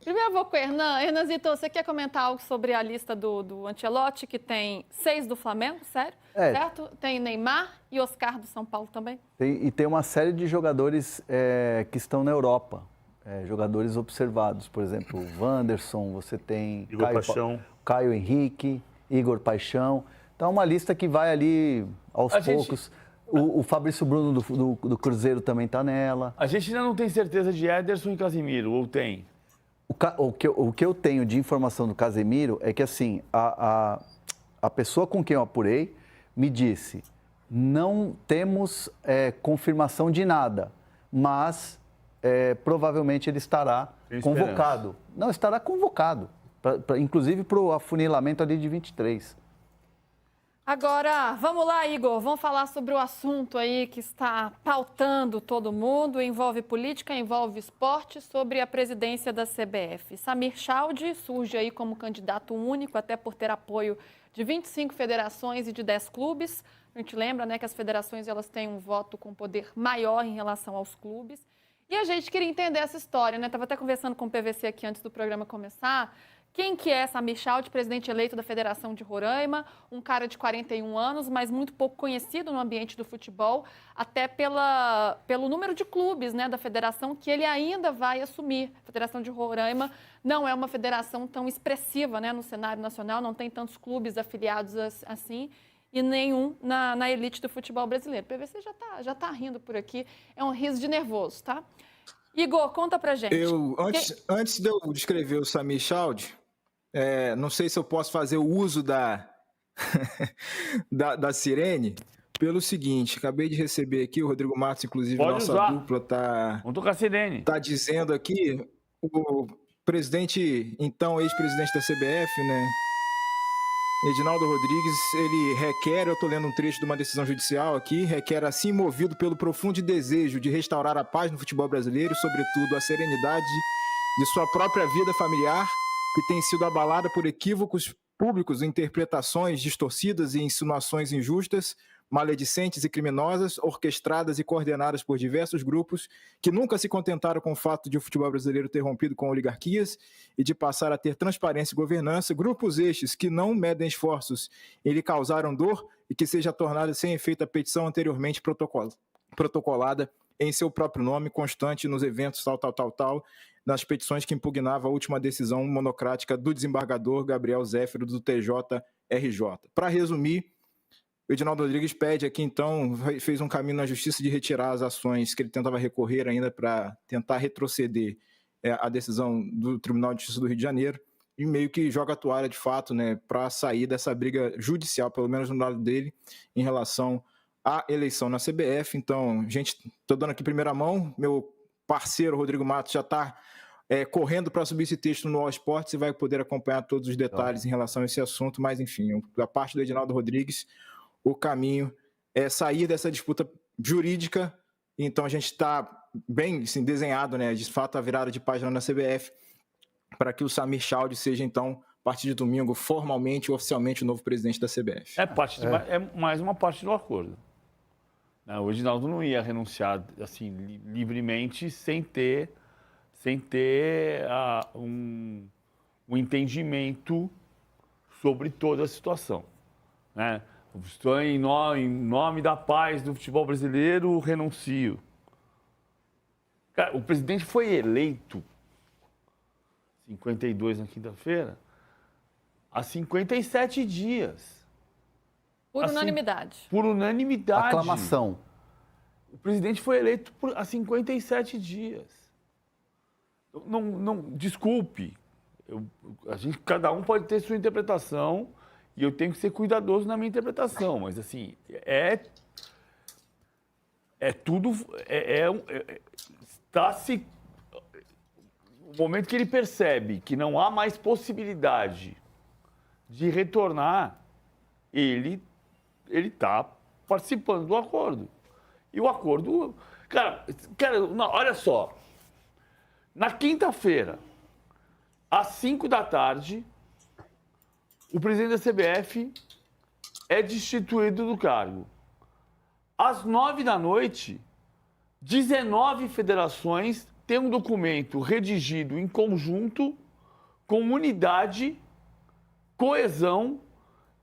Primeiro eu vou com o Hernan. Hernanzito, você quer comentar algo sobre a lista do Ancelotti, que tem 6 do Flamengo, sério? Certo? Tem Neymar e Oscar do São Paulo também? Tem uma série de jogadores que estão na Europa, jogadores observados. Por exemplo, o Wanderson, você tem Igor Paixão. Caio Henrique, Igor Paixão. Então é uma lista que vai ali aos poucos. O Fabrício Bruno do Cruzeiro também está nela. A gente ainda não tem certeza de Ederson e Casimiro, ou tem? O que eu tenho de informação do Casemiro é que, assim, a pessoa com quem eu apurei me disse: não temos confirmação de nada, mas provavelmente ele estará convocado. Não, estará convocado, inclusive para o afunilamento ali de 23. Agora, vamos lá, Igor, vamos falar sobre o assunto aí que está pautando todo mundo, envolve política, envolve esporte, sobre a presidência da CBF. Samir Chaldi surge aí como candidato único, até por ter apoio de 25 federações e de 10 clubes. A gente lembra, né, que as federações elas têm um voto com poder maior em relação aos clubes. E a gente queria entender essa história, né? Estava até conversando com o PVC aqui antes do programa começar. Quem que é Samir Chaldi, presidente eleito da Federação de Roraima, um cara de 41 anos, mas muito pouco conhecido no ambiente do futebol, até pelo número de clubes, né, da federação que ele ainda vai assumir. A Federação de Roraima não é uma federação tão expressiva, né, no cenário nacional, não tem tantos clubes afiliados assim e nenhum na elite do futebol brasileiro. O PVC já tá rindo por aqui, é um riso de nervoso, tá? Igor, conta pra gente. Antes de eu descrever o Samir Chaldi, não sei se eu posso fazer o uso da sirene, pelo seguinte: acabei de receber aqui, o Rodrigo Matos, inclusive, dupla, Vamos tocar a sirene. Tá dizendo aqui, o presidente, então ex-presidente da CBF, né, Edinaldo Rodrigues, ele requer, eu estou lendo um trecho de uma decisão judicial aqui, requer assim movido pelo profundo desejo de restaurar a paz no futebol brasileiro e, sobretudo, a serenidade de sua própria vida familiar, que tem sido abalada por equívocos públicos, interpretações distorcidas e insinuações injustas, maledicentes e criminosas, orquestradas e coordenadas por diversos grupos que nunca se contentaram com o fato de o futebol brasileiro ter rompido com oligarquias e de passar a ter transparência e governança, grupos estes que não medem esforços e lhe causaram dor e que seja tornada sem efeito a petição anteriormente protocolada em seu próprio nome, constante nos eventos tal, nas petições que impugnava a última decisão monocrática do desembargador Gabriel Zéfiro do TJRJ. Para resumir, o Edinaldo Rodrigues pede aqui, então, fez um caminho na justiça de retirar as ações que ele tentava recorrer ainda para tentar retroceder a decisão do Tribunal de Justiça do Rio de Janeiro e meio que joga a toalha, de fato, né, para sair dessa briga judicial, pelo menos no lado dele, em relação à eleição na CBF. Então, gente, estou dando aqui primeira mão, meu parceiro Rodrigo Matos já está correndo para subir esse texto no All Sports e vai poder acompanhar todos os detalhes em relação a esse assunto, mas, enfim, da parte do Edinaldo Rodrigues, o caminho é sair dessa disputa jurídica. Então a gente está bem assim, desenhado, né, de fato, a virada de página na CBF para que o Samir Chaldi seja, então, a partir de domingo, formalmente e oficialmente o novo presidente da CBF. É mais uma parte do acordo. O Edinaldo não ia renunciar assim, livremente sem ter um entendimento sobre toda a situação, né? Estou em nome da paz do futebol brasileiro, renuncio. Cara, o presidente foi eleito, 52 na quinta-feira, há 57 dias. Por unanimidade. Por unanimidade. Aclamação. O presidente foi eleito há 57 dias. Não, desculpe. Cada um pode ter sua interpretação. E eu tenho que ser cuidadoso na minha interpretação, mas assim, o momento que ele percebe que não há mais possibilidade de retornar, ele está participando do acordo. E o acordo, cara, olha só, na quinta-feira, às 5 da tarde, o presidente da CBF é destituído do cargo. Às 9 da noite, 19 federações tem um documento redigido em conjunto, com unidade, coesão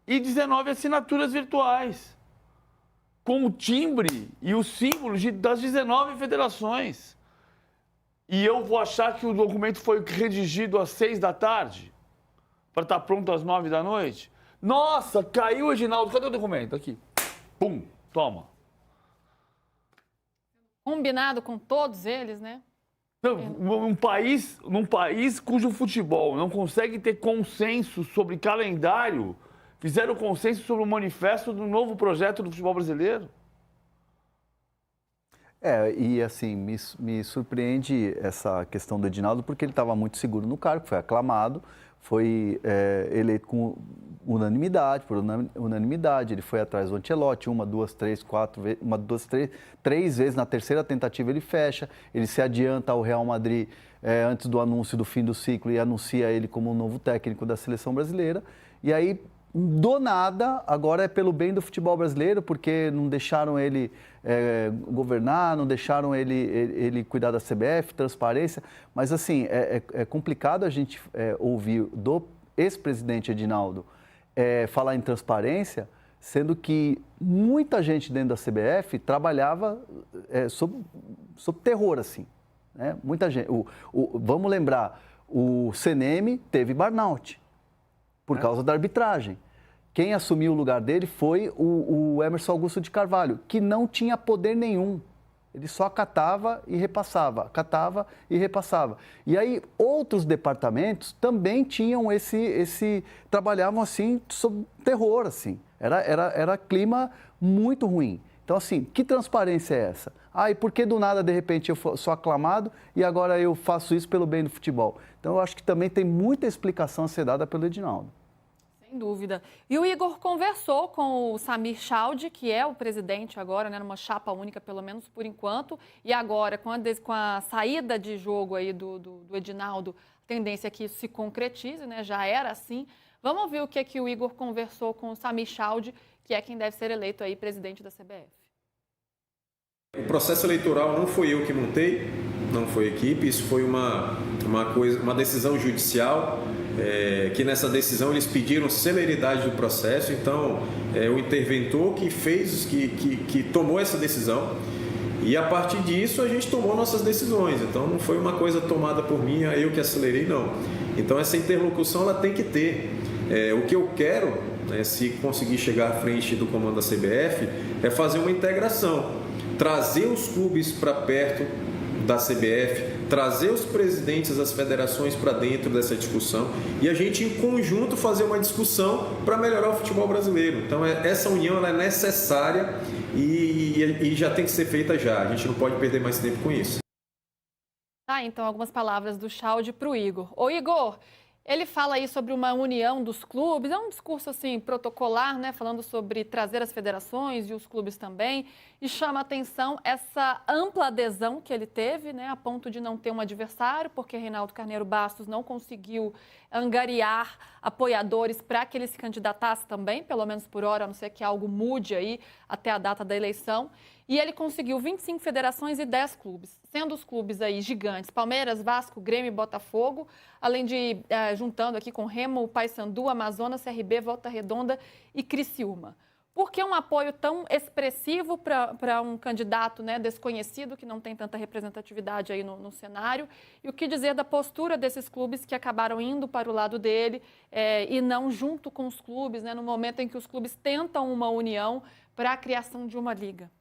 e 19 assinaturas virtuais, com o timbre e os símbolos das 19 federações. E eu vou achar que o documento foi redigido às 6 da tarde, para estar pronto às 9 da noite? Nossa, caiu o Edinaldo. Cadê o documento? Aqui. Pum, toma. Combinado com todos eles, né? Num país cujo futebol não consegue ter consenso sobre calendário, fizeram consenso sobre o manifesto do novo projeto do futebol brasileiro. E assim, me surpreende essa questão do Edinaldo, porque ele estava muito seguro no cargo, foi aclamado, foi eleito com unanimidade, por unanimidade. Ele foi atrás do Ancelotti, três vezes. Na terceira tentativa ele fecha, ele se adianta ao Real Madrid antes do anúncio do fim do ciclo e anuncia ele como o novo técnico da seleção brasileira. E aí, do nada, agora é pelo bem do futebol brasileiro, porque não deixaram ele governar, não deixaram ele cuidar da CBF, transparência. Mas, assim, é complicado a gente ouvir do ex-presidente Edinaldo falar em transparência, sendo que muita gente dentro da CBF trabalhava sob terror, assim. Né? Muita gente. Vamos lembrar, o CNM teve burnout por causa da arbitragem. Quem assumiu o lugar dele foi o Emerson Augusto de Carvalho, que não tinha poder nenhum. Ele só acatava e repassava, acatava e repassava. E aí outros departamentos também tinham trabalhavam assim sob terror, assim. Era clima muito ruim. Então, assim, que transparência é essa? E por que do nada, de repente, eu sou aclamado e agora eu faço isso pelo bem do futebol? Então, eu acho que também tem muita explicação a ser dada pelo Edinaldo. Sem dúvida. E o Igor conversou com o Samir Chaude, que é o presidente agora, né, numa chapa única, pelo menos por enquanto. E agora, com a saída de jogo aí do Edinaldo, a tendência é que isso se concretize, né? Já era assim. Vamos ouvir o que o Igor conversou com o Samir Chaude, que é quem deve ser eleito aí presidente da CBF. O processo eleitoral não foi eu que montei, não foi a equipe, isso foi uma decisão judicial, que nessa decisão eles pediram celeridade do processo, então o interventor que tomou essa decisão e a partir disso a gente tomou nossas decisões, então não foi uma coisa tomada por mim, eu que acelerei, não. Então essa interlocução ela tem que ter. O que eu quero, se conseguir chegar à frente do comando da CBF, é fazer uma integração. Trazer os clubes para perto da CBF, trazer os presidentes das federações para dentro dessa discussão e a gente, em conjunto, fazer uma discussão para melhorar o futebol brasileiro. Então, essa união ela é necessária e já tem que ser feita já. A gente não pode perder mais tempo com isso. Então, algumas palavras do Chaude para o Igor. Ô, Igor, ele fala aí sobre uma união dos clubes, é um discurso assim protocolar, né, falando sobre trazer as federações e os clubes também, e chama a atenção essa ampla adesão que ele teve, né, a ponto de não ter um adversário, porque Reinaldo Carneiro Bastos não conseguiu angariar apoiadores para que ele se candidatasse também, pelo menos por hora, a não ser que algo mude aí até a data da eleição. E ele conseguiu 25 federações e 10 clubes, sendo os clubes aí gigantes, Palmeiras, Vasco, Grêmio e Botafogo, além de, juntando aqui com Remo, Paysandu, Amazonas, CRB, Volta Redonda e Criciúma. Por que um apoio tão expressivo para um candidato, né, desconhecido, que não tem tanta representatividade aí no cenário? E o que dizer da postura desses clubes que acabaram indo para o lado dele e não junto com os clubes, né, no momento em que os clubes tentam uma união para a criação de uma liga?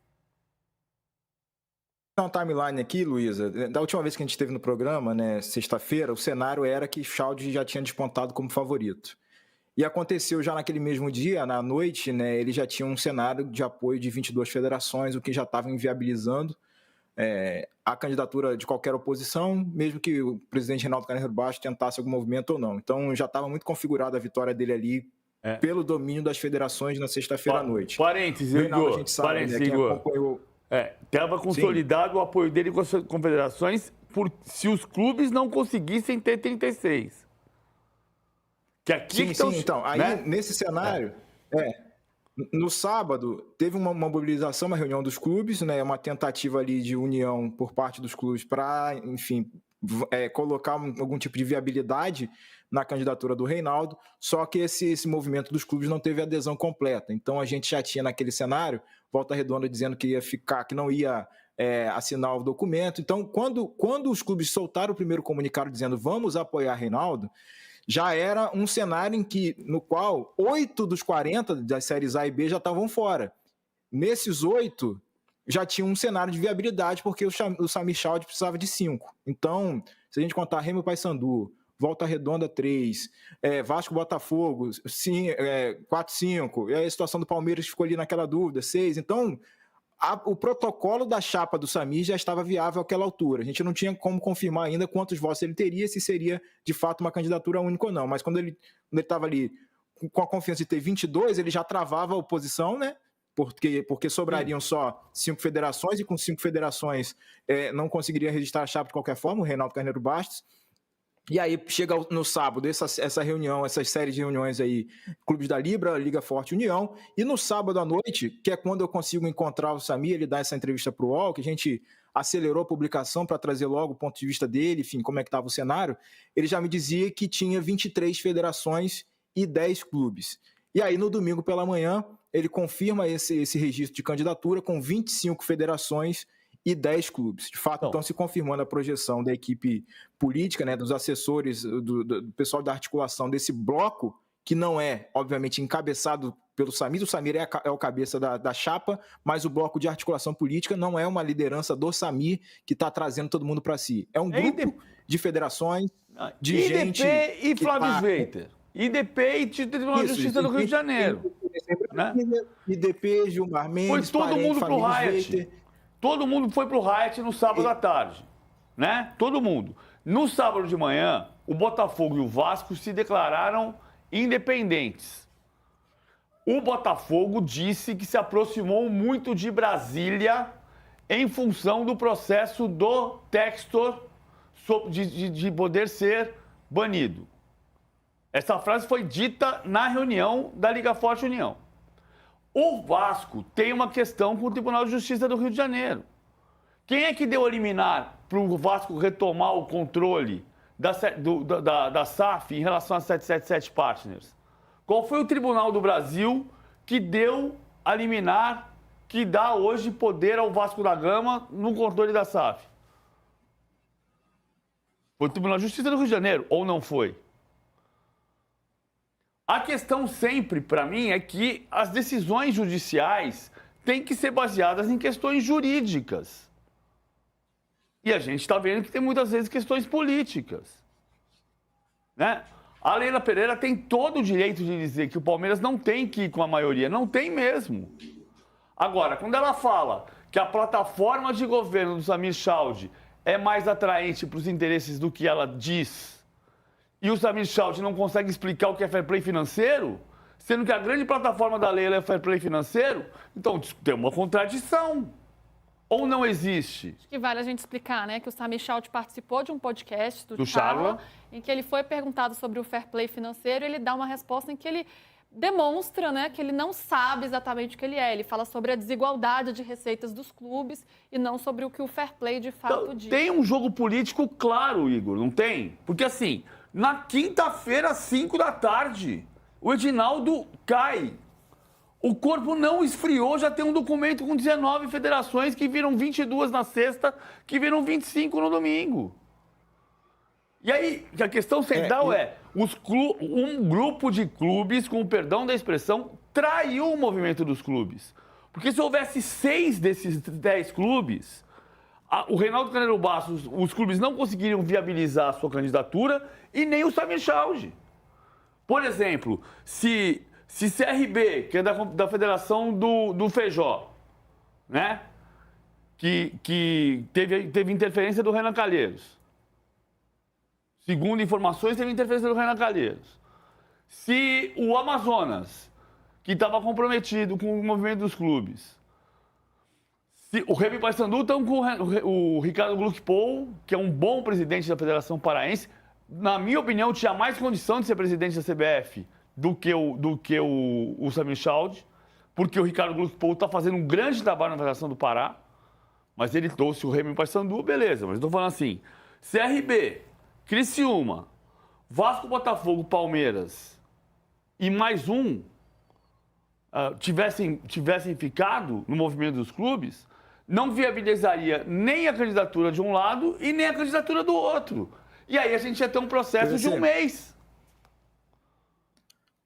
Um timeline aqui, Luísa. Da última vez que a gente esteve no programa, né, sexta-feira, o cenário era que Chaude já tinha despontado como favorito. E aconteceu já naquele mesmo dia, na noite, né, ele já tinha um cenário de apoio de 22 federações, o que já estava inviabilizando a candidatura de qualquer oposição, mesmo que o presidente Reinaldo Carneiro Bastos tentasse algum movimento ou não. Então já estava muito configurada a vitória dele ali pelo domínio das federações na sexta-feira à noite. Parênteses, Reinaldo, Igor. a gente sabe, né, quem acompanhou... Estava consolidado Sim. o apoio dele com as confederações se os clubes não conseguissem ter 36. Que aqui sim, então, aí nesse cenário, No sábado, teve uma mobilização, uma reunião dos clubes, né, uma tentativa ali de união por parte dos clubes para, enfim, colocar algum tipo de viabilidade na candidatura do Reinaldo, só que esse movimento dos clubes não teve adesão completa. Então, a gente já tinha naquele cenário, Volta Redonda dizendo que ia ficar, que não ia assinar o documento. Então, quando os clubes soltaram o primeiro comunicado dizendo vamos apoiar Reinaldo, já era um cenário no qual 8 dos 40 das séries A e B já estavam fora. Nesses 8, já tinha um cenário de viabilidade, porque o Samir Chaldi precisava de 5. Então, se a gente contar Remo Paysandu, Volta Redonda 3, Vasco Botafogo 4-5, e a situação do Palmeiras ficou ali naquela dúvida, 6. Então, o protocolo da chapa do Samir já estava viável àquela altura. A gente não tinha como confirmar ainda quantos votos ele teria, se seria de fato uma candidatura única ou não. Mas quando ele estava ali com a confiança de ter 22, ele já travava a oposição, né? Porque sobrariam só 5 federações, e com 5 federações não conseguiria registrar a chapa de qualquer forma, o Reinaldo Carneiro Bastos. E aí chega no sábado essa reunião, essas séries de reuniões aí, Clubes da Libra, Liga Forte União, e no sábado à noite, que é quando eu consigo encontrar o Samir, ele dá essa entrevista para o UOL, que a gente acelerou a publicação para trazer logo o ponto de vista dele, enfim, como é que estava o cenário, ele já me dizia que tinha 23 federações e 10 clubes. E aí no domingo pela manhã, ele confirma esse registro de candidatura com 25 federações e 10 clubes. De fato, estão se confirmando a projeção da equipe política, né, dos assessores, do pessoal da articulação desse bloco, que não é, obviamente, encabeçado pelo Samir. O Samir é o cabeça da chapa, mas o bloco de articulação política não é uma liderança do Samir que está trazendo todo mundo para si. É um grupo de federações, de gente... IDP e Flávio Sveiter. IDP e Tribunal de Justiça do Rio de Janeiro. Né? IDP, Gilmar Mendes, foi todo mundo pro Riot. Sveiter. Todo mundo foi pro Riot no sábado à tarde, né? Todo mundo. No sábado de manhã, o Botafogo e o Vasco se declararam independentes. O Botafogo disse que se aproximou muito de Brasília em função do processo do Textor de poder ser banido. Essa frase foi dita na reunião da Liga Forte União. O Vasco tem uma questão com o Tribunal de Justiça do Rio de Janeiro. Quem é que deu a liminar para o Vasco retomar o controle da SAF em relação a 777 Partners? Qual foi o Tribunal do Brasil que deu a liminar que dá hoje poder ao Vasco da Gama no controle da SAF? Foi o Tribunal de Justiça do Rio de Janeiro, ou não foi? A questão sempre, para mim, é que as decisões judiciais têm que ser baseadas em questões jurídicas. E a gente está vendo que tem muitas vezes questões políticas. Né? A Leila Pereira tem todo o direito de dizer que o Palmeiras não tem que ir com a maioria. Não tem mesmo. Agora, quando ela fala que a plataforma de governo do Samir Chaldi é mais atraente para os interesses do que ela diz, e o Samir Chaldi não consegue explicar o que é fair play financeiro, sendo que a grande plataforma da Leila é fair play financeiro, então tem uma contradição. Ou não existe? Acho que vale a gente explicar, né, que o Samir Chaldi participou de um podcast do Charla, em que ele foi perguntado sobre o fair play financeiro, e ele dá uma resposta em que ele demonstra, né, que ele não sabe exatamente o que ele é. Ele fala sobre a desigualdade de receitas dos clubes e não sobre o que o fair play de fato então, diz. Tem um jogo político claro, Igor, não tem? Porque assim, na quinta-feira, às 5 da tarde, o Edinaldo cai. O corpo não esfriou, já tem um documento com 19 federações que viram 22 na sexta, que viram 25 no domingo. E aí, a questão central um grupo de clubes, com o perdão da expressão, traiu o movimento dos clubes. Porque se houvesse 6 desses 10 clubes, o Reinaldo Carneiro Bastos, os clubes não conseguiriam viabilizar a sua candidatura e nem o Samir Chaldi. Por exemplo, se CRB, que é da Federação do Feijó, né? Que teve interferência do Renan Calheiros. Segundo informações, teve interferência do Renan Calheiros. Se o Amazonas, que estava comprometido com o movimento dos clubes, se o Remy Paysandu estão com o Ricardo Gluckpol, que é um bom presidente da Federação Paraense, na minha opinião, tinha mais condição de ser presidente da CBF do que o Samir Chaldi, porque o Ricardo Gluckspohl está fazendo um grande trabalho na Federação do Pará, mas ele trouxe o Remo e o Paysandu, beleza. Mas eu estou falando assim, CRB, Criciúma, Vasco, Botafogo, Palmeiras e mais um tivessem ficado no movimento dos clubes, não viabilizaria nem a candidatura de um lado e nem a candidatura do outro. E aí a gente ia ter um processo de um mês.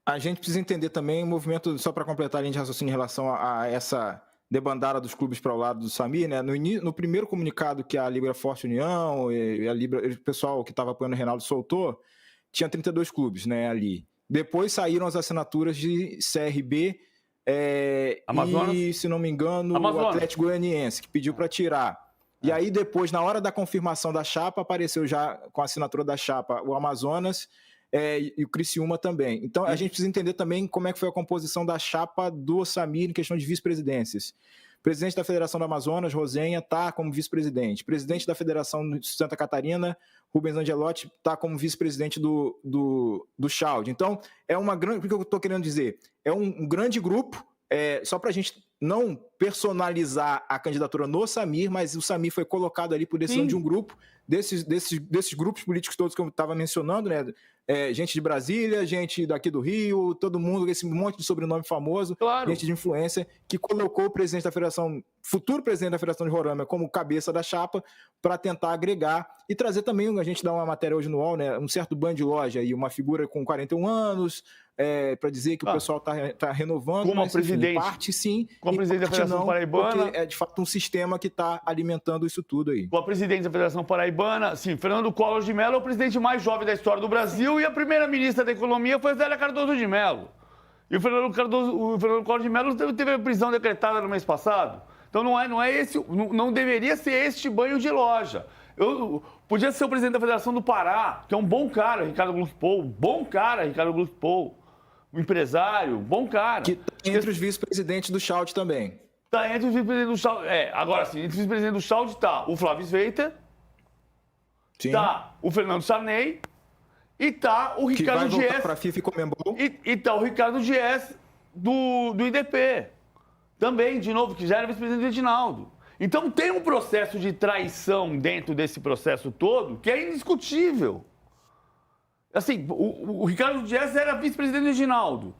A gente precisa entender também o movimento, só para completar a linha de raciocínio em relação a essa debandada dos clubes para o lado do Samir, né? No primeiro comunicado que a Libra Forte União e a Libra, o pessoal que estava apoiando o Reinaldo soltou, tinha 32 clubes, né, ali. Depois saíram as assinaturas de CRB e, se não me engano, o Atlético Goianiense, que pediu para tirar. E aí depois, na hora da confirmação da chapa, apareceu já com a assinatura da chapa o Amazonas e o Criciúma também. Então, a gente precisa entender também como é que foi a composição da chapa do Samir em questão de vice-presidências. Presidente da Federação do Amazonas, Rosenha, está como vice-presidente. Presidente da Federação de Santa Catarina, Rubens Angelotti, está como vice-presidente do Chalde. Então, é uma grande... O que eu estou querendo dizer? É um grande grupo, só para a gente não personalizar a candidatura no Samir, mas o Samir foi colocado ali por decisão de um grupo, desses grupos políticos todos que eu estava mencionando, né? Gente de Brasília, gente daqui do Rio, todo mundo, esse monte de sobrenome famoso, claro, gente de influência, que colocou o presidente da Federação, futuro presidente da Federação de Roraima, como cabeça da chapa, para tentar agregar e trazer também, a gente dá uma matéria hoje no UOL, né, um certo banho de loja e uma figura com 41 anos, para dizer que o pessoal está renovando, como mas presidente, enfim, parte sim, como presidente da Federação não, Paraibana, porque é de fato um sistema que está alimentando isso tudo aí. Com a presidente da Federação Paraibana, sim, Fernando Collor de Mello é o presidente mais jovem da história do Brasil e a primeira ministra da Economia foi a Zélia Cardoso de Mello. E o Fernando Collor de Mello teve a prisão decretada no mês passado. Então não deveria ser este banho de loja. Podia ser o presidente da Federação do Pará, que é um bom cara, Ricardo Gluckspohl, um empresário, bom cara. Que tá entre os vice-presidentes do Chalde também. Tá entre os vice-presidentes do Chalde. Agora sim, entre os vice-presidentes do Chalde tá o Flávio Sveiter, tá o Fernando Sarney e tá o Ricardo Dias. Que vai voltar para a FIFA e Conmebol. E tá o Ricardo Dias do IDP. Também, de novo, que já era vice-presidente do Edinaldo. Então tem um processo de traição dentro desse processo todo que é indiscutível. Assim, o Ricardo Dias era vice-presidente do Edinaldo.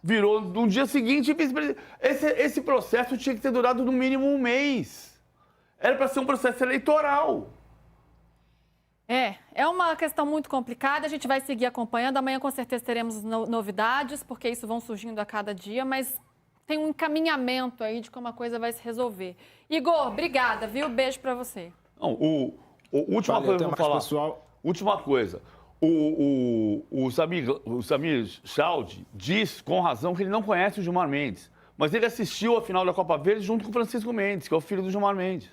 Virou no dia seguinte vice-presidente. Esse processo tinha que ter durado no mínimo um mês. Era para ser um processo eleitoral. É uma questão muito complicada, a gente vai seguir acompanhando. Amanhã, com certeza, teremos novidades, porque isso vão surgindo a cada dia, mas tem um encaminhamento aí de como a coisa vai se resolver. Igor, obrigada, viu? Beijo para você. Não, última coisa que eu vou falar. Pessoal. Última coisa. O Samir Chalde diz, com razão, que ele não conhece o Gilmar Mendes. Mas ele assistiu a final da Copa Verde junto com o Francisco Mendes, que é o filho do Gilmar Mendes.